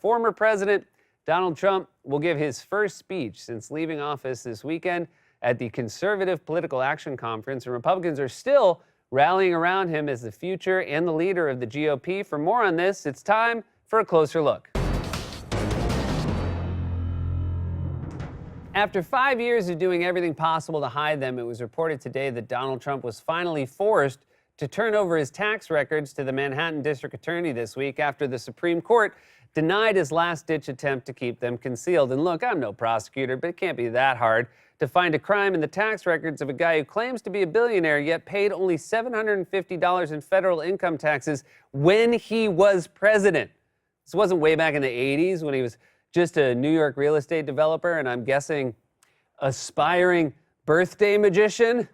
Former President Donald Trump will give his first speech since leaving office this weekend at the Conservative Political Action Conference, and Republicans are still rallying around him as the future and the leader of the GOP. For more on this, it's time for a closer look. After 5 years of doing everything possible to hide them, it was reported today that Donald Trump was finally forced to turn over his tax records to the Manhattan District Attorney this week after the Supreme Court denied his last-ditch attempt to keep them concealed. And look, I'm no prosecutor, but it can't be that hard to find a crime in the tax records of a guy who claims to be a billionaire yet paid only $750 in federal income taxes when he was president. This wasn't way back in the 80s when he was just a New York real estate developer and I'm guessing aspiring birthday magician.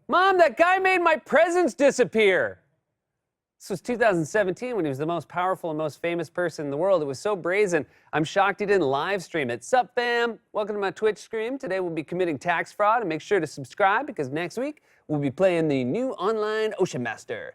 Mom, that guy made my presents disappear. This was 2017 when he was the most powerful and most famous person in the world. It was so brazen, I'm shocked he didn't live stream it. Sup, fam? Welcome to my Twitch stream. Today we'll be committing tax fraud, and make sure to subscribe because next week we'll be playing the new online Ocean Master.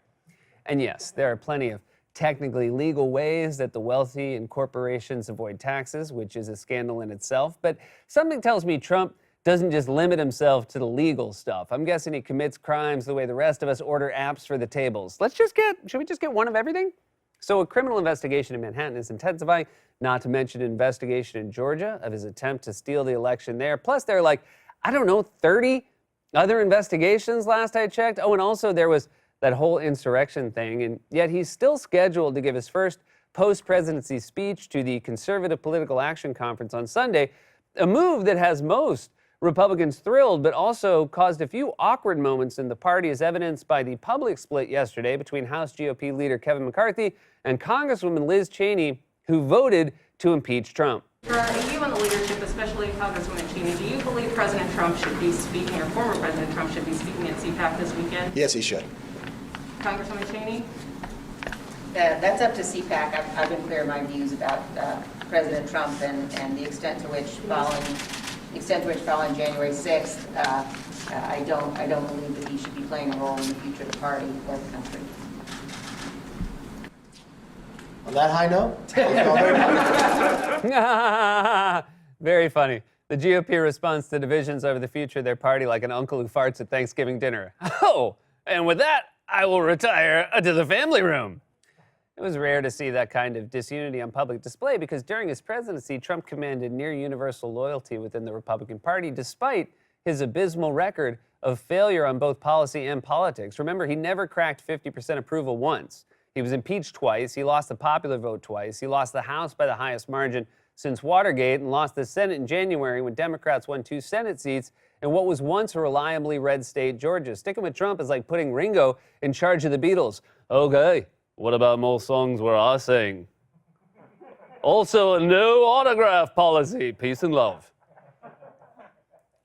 And yes, there are plenty of technically legal ways that the wealthy and corporations avoid taxes, which is a scandal in itself. But something tells me Trump doesn't just limit himself to the legal stuff. I'm guessing he commits crimes the way the rest of us order apps for the tables. Should we just get one of everything? So a criminal investigation in Manhattan is intensifying, not to mention an investigation in Georgia of his attempt to steal the election there. Plus there are like, 30 other investigations last I checked. Oh, and also there was that whole insurrection thing, and yet he's still scheduled to give his first post-presidency speech to the Conservative Political Action Conference on Sunday, a move that has most Republicans thrilled, but also caused a few awkward moments in the party, as evidenced by the public split yesterday between House GOP leader Kevin McCarthy and Congresswoman Liz Cheney, who voted to impeach Trump. For you and the leadership, especially Congresswoman Cheney, do you believe President Trump should be speaking, or former President Trump should be speaking at CPAC this weekend? Yes, he should. Congresswoman Cheney? That's up to CPAC. I've been clear in my views about President Trump and the extent to which following January 6th, I don't believe that he should be playing a role in the future of the party or the country. On that high note, very funny. The GOP responds to divisions over the future of their party like an uncle who farts at Thanksgiving dinner. Oh, and with that, I will retire to the family room. It was rare to see that kind of disunity on public display because during his presidency, Trump commanded near universal loyalty within the Republican Party, despite his abysmal record of failure on both policy and politics. Remember, he never cracked 50% approval once. He was impeached twice. He lost the popular vote twice. He lost the House by the highest margin since Watergate and lost the Senate in January when Democrats won 2 Senate seats in what was once a reliably red state, Georgia. Sticking with Trump is like putting Ringo in charge of the Beatles. Okay. What about more songs where I sing? Also, a no autograph policy. Peace and love.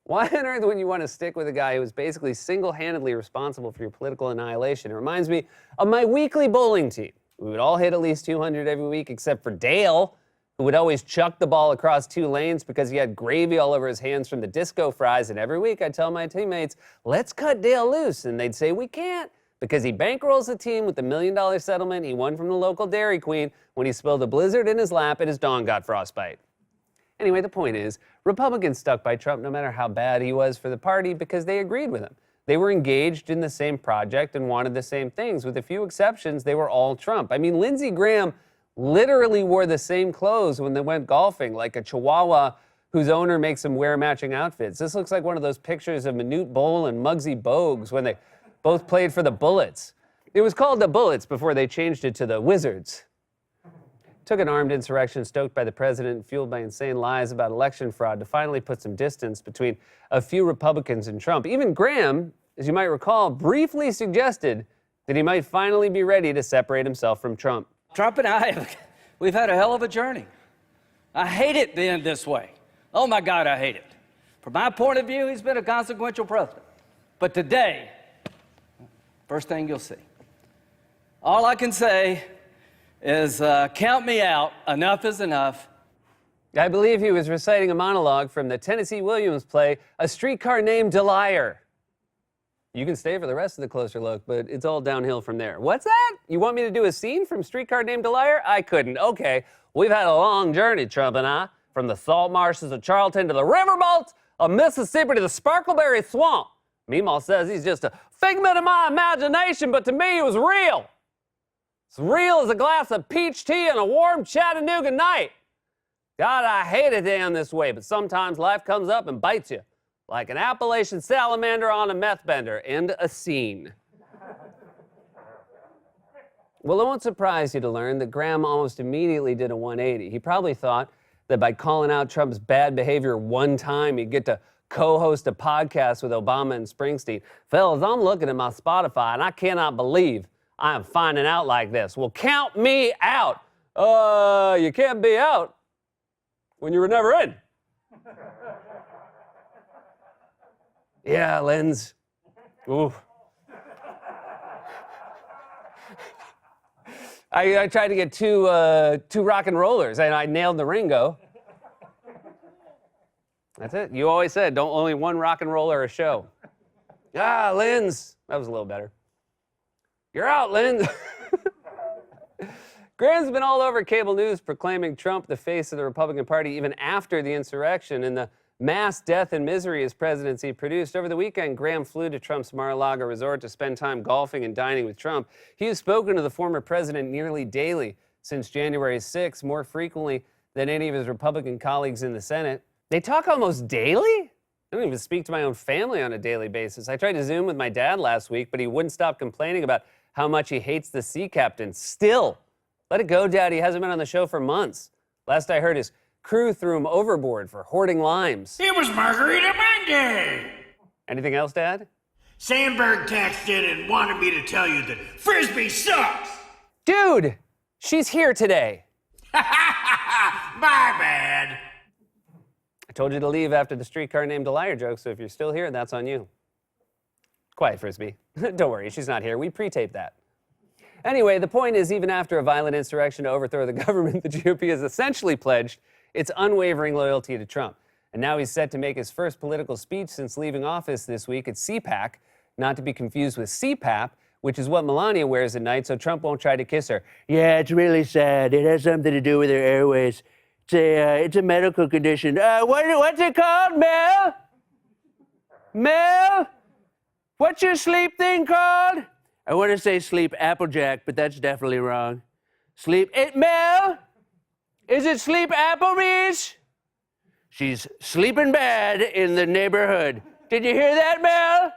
Why on earth would you want to stick with a guy who was basically single-handedly responsible for your political annihilation? It reminds me of my weekly bowling team. We would all hit at least 200 every week, except for Dale, who would always chuck the ball across 2 lanes because he had gravy all over his hands from the disco fries. And every week I'd tell my teammates, let's cut Dale loose. And they'd say, we can't. Because he bankrolls the team with the $1 million settlement he won from the local Dairy Queen when he spilled a blizzard in his lap and his dog got frostbite. Anyway, the point is, Republicans stuck by Trump no matter how bad he was for the party because they agreed with him. They were engaged in the same project and wanted the same things. With a few exceptions, they were all Trump. I mean, Lindsey Graham literally wore the same clothes when they went golfing, like a Chihuahua whose owner makes him wear matching outfits. This looks like one of those pictures of Manute Bol and Muggsy Bogues when they both played for the Bullets. It was called the Bullets before they changed it to the Wizards. Took an armed insurrection stoked by the president and fueled by insane lies about election fraud to finally put some distance between a few Republicans and Trump. Even Graham, as you might recall, briefly suggested that he might finally be ready to separate himself from Trump. Trump and I, we've had a hell of a journey. I hate it being this way. Oh my God, I hate it. From my point of view, he's been a consequential president. But today, first thing you'll see. All I can say is count me out. Enough is enough. I believe he was reciting a monologue from the Tennessee Williams play, A Streetcar Named Deliar. You can stay for the rest of the closer look, but it's all downhill from there. What's that? You want me to do a scene from Streetcar Named Liar? I couldn't. Okay, we've had a long journey, Trump and I, from the salt marshes of Charlton to the riverboats of Mississippi to the Sparkleberry Swamp. Meemaw says he's just a figment of my imagination, but to me it was real. As real as a glass of peach tea on a warm Chattanooga night. God, I hate it down this way, but sometimes life comes up and bites you. Like an Appalachian salamander on a meth bender. End a scene. Well, it won't surprise you to learn that Graham almost immediately did a 180. He probably thought that by calling out Trump's bad behavior one time, he'd get to co-host a podcast with Obama and Springsteen. Fellas, I'm looking at my Spotify, and I cannot believe I am finding out like this. Well, count me out. You can't be out when you were never in. Yeah, Lens. Ooh. I tried to get two rock and rollers, and I nailed the Ringo. That's it. You always said, don't only one rock and roller a show. Ah, Lens. That was a little better. You're out, Lens. Graham's been all over cable news proclaiming Trump the face of the Republican Party even after the insurrection and the mass death and misery his presidency produced. Over the weekend, Graham flew to Trump's Mar-a-Lago resort to spend time golfing and dining with Trump. He has spoken to the former president nearly daily since January 6, more frequently than any of his Republican colleagues in the Senate. They talk almost daily? I don't even speak to my own family on a daily basis. I tried to Zoom with my dad last week, but he wouldn't stop complaining about how much he hates the sea captain. Still. Let it go, Dad. He hasn't been on the show for months. Last I heard, his crew threw him overboard for hoarding limes. It was Margarita Monday. Anything else, Dad? Sandberg texted and wanted me to tell you that Frisbee sucks. Dude, she's here today. My bad. I told you to leave after the Streetcar Named Liar joke, so if you're still here, that's on you. Quiet, Frisbee. Don't worry, she's not here. We pre-taped that. Anyway, the point is, even after a violent insurrection to overthrow the government, the GOP has essentially pledged its unwavering loyalty to Trump. And now he's set to make his first political speech since leaving office this week at CPAC, not to be confused with CPAP, which is what Melania wears at night so Trump won't try to kiss her. Yeah, it's really sad. It has something to do with her airways. It's a medical condition. What's it called, Mel? Mel? What's your sleep thing called? I want to say sleep Applejack, but that's definitely wrong. Mel? Is it sleep Applebee's? She's sleeping bad in the neighborhood. Did you hear that, Mel?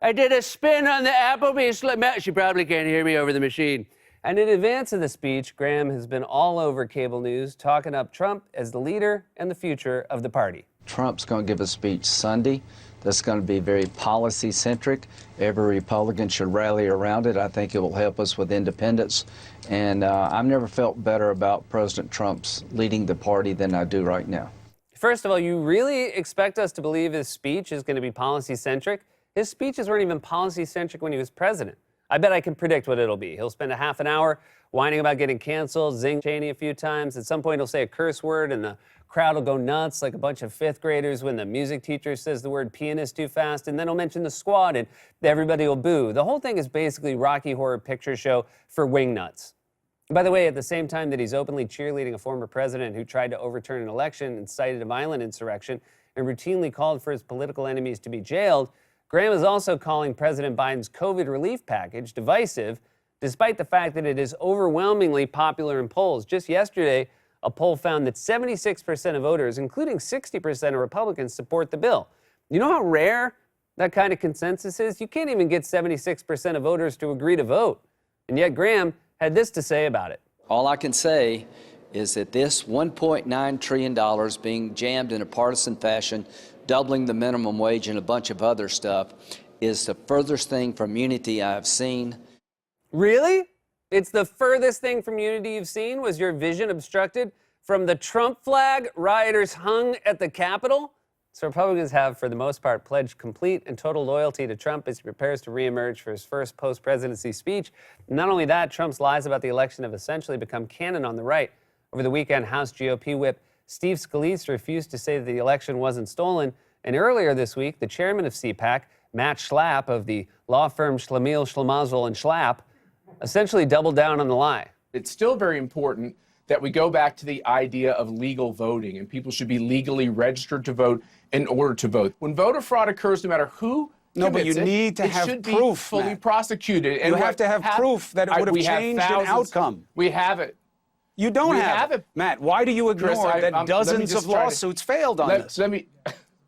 I did a spin on the Applebee's. She probably can't hear me over the machine. And in advance of the speech, Graham has been all over cable news, talking up Trump as the leader and the future of the party. Trump's going to give a speech Sunday that's going to be very policy-centric. Every Republican should rally around it. I think it will help us with independence. And I've never felt better about President Trump's leading the party than I do right now. First of all, you really expect us to believe his speech is going to be policy-centric? His speeches weren't even policy-centric when he was president. I bet I can predict what it'll be. He'll spend a half an hour whining about getting canceled, zing Cheney a few times. At some point, he'll say a curse word, and the crowd will go nuts like a bunch of fifth graders when the music teacher says the word pianist too fast, and then he'll mention the Squad, and everybody will boo. The whole thing is basically Rocky Horror Picture Show for wingnuts. By the way, at the same time that he's openly cheerleading a former president who tried to overturn an election, incited a violent insurrection, and routinely called for his political enemies to be jailed, Graham is also calling President Biden's COVID relief package divisive, despite the fact that it is overwhelmingly popular in polls. Just yesterday, a poll found that 76% of voters, including 60% of Republicans, support the bill. You know how rare that kind of consensus is? You can't even get 76% of voters to agree to vote. And yet Graham had this to say about it. All I can say is that this $1.9 trillion being jammed in a partisan fashion, doubling the minimum wage and a bunch of other stuff, is the furthest thing from unity I have seen. Really? It's the furthest thing from unity you've seen? Was your vision obstructed from the Trump flag rioters hung at the Capitol? So Republicans have, for the most part, pledged complete and total loyalty to Trump as he prepares to reemerge for his first post-presidency speech. Not only that, Trump's lies about the election have essentially become canon on the right. Over the weekend, House GOP whip Steve Scalise refused to say that the election wasn't stolen. And earlier this week, the chairman of CPAC, Matt Schlapp of the law firm Schlemiel, Schlemazel, and Schlapp, essentially doubled down on the lie. It's still very important that we go back to the idea of legal voting, and people should be legally registered to vote in order to vote. When voter fraud occurs, no matter who No, but you commits it, need to it have should proof, be fully Matt. prosecuted. You have to have proof that it would have we changed an thousands- outcome. We have it. You don't We have have it. it. Matt, why do you ignore Chris, that let me dozens just of try to- lawsuits failed on this? Let me.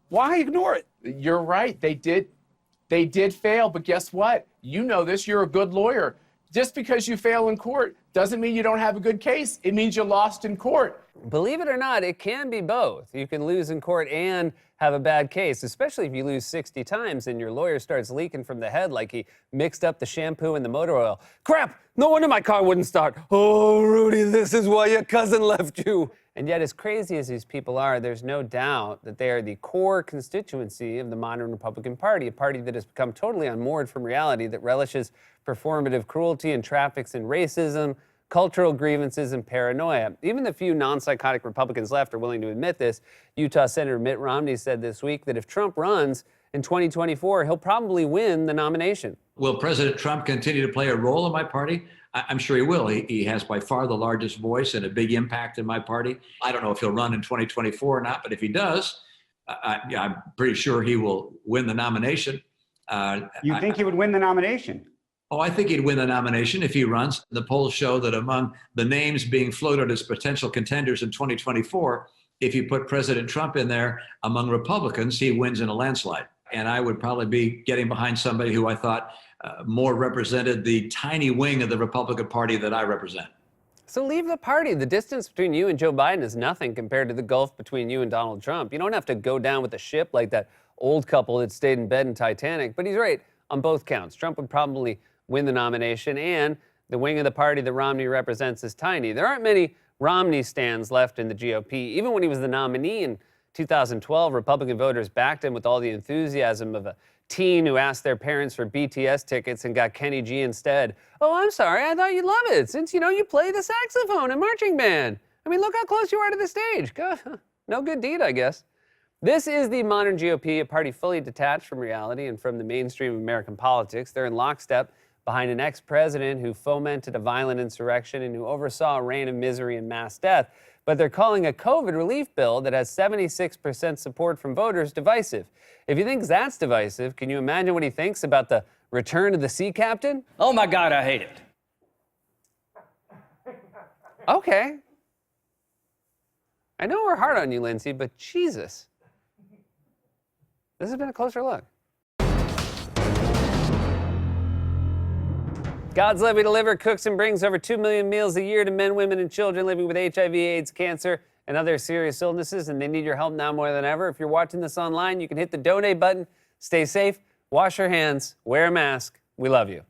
Why ignore it? You're right. They did fail, but guess what? You know this. You're a good lawyer. Just because you fail in court doesn't mean you don't have a good case. It means you lost in court. Believe it or not, it can be both. You can lose in court and have a bad case, especially if you lose 60 times and your lawyer starts leaking from the head like he mixed up the shampoo and the motor oil. Crap! No wonder my car wouldn't start. Oh, Rudy, this is why your cousin left you. And yet, as crazy as these people are, there's no doubt that they are the core constituency of the modern Republican Party, a party that has become totally unmoored from reality, that relishes performative cruelty and traffics in racism, cultural grievances, and paranoia. Even the few non-psychotic Republicans left are willing to admit this. Utah Senator Mitt Romney said this week that if Trump runs in 2024, he'll probably win the nomination. Will President Trump continue to play a role in my party? I'm sure he will. He has by far the largest voice and a big impact in my party. I don't know if he'll run in 2024 or not, but if he does, I'm pretty sure he will win the nomination. You think he would win the nomination? Oh, I think he'd win the nomination if he runs. The polls show that among the names being floated as potential contenders in 2024, if you put President Trump in there among Republicans, he wins in a landslide. And I would probably be getting behind somebody who I thought more represented the tiny wing of the Republican Party that I represent. So leave the party. The distance between you and Joe Biden is nothing compared to the gulf between you and Donald Trump. You don't have to go down with the ship like that old couple that stayed in bed in Titanic. But he's right on both counts. Trump would probably win the nomination, and the wing of the party that Romney represents is tiny. There aren't many Romney stands left in the GOP. Even when he was the nominee in 2012, Republican voters backed him with all the enthusiasm of a teen who asked their parents for BTS tickets and got Kenny G instead. Oh, I'm sorry, I thought you'd love it since, you play the saxophone in marching band. I mean, look how close you are to the stage. No good deed, I guess. This is the modern GOP, a party fully detached from reality and from the mainstream of American politics. They're in lockstep behind an ex-president who fomented a violent insurrection and who oversaw a reign of misery and mass death. But they're calling a COVID relief bill that has 76% support from voters divisive. If you think that's divisive, can you imagine what he thinks about the return of the sea captain? Oh my God, I hate it. Okay. I know we're hard on you, Lindsay, but Jesus. This has been a closer look. God's Levy Deliver cooks and brings over 2 million meals a year to men, women, and children living with HIV, AIDS, cancer, and other serious illnesses, and they need your help now more than ever. If you're watching this online, you can hit the donate button. Stay safe, wash your hands, wear a mask. We love you.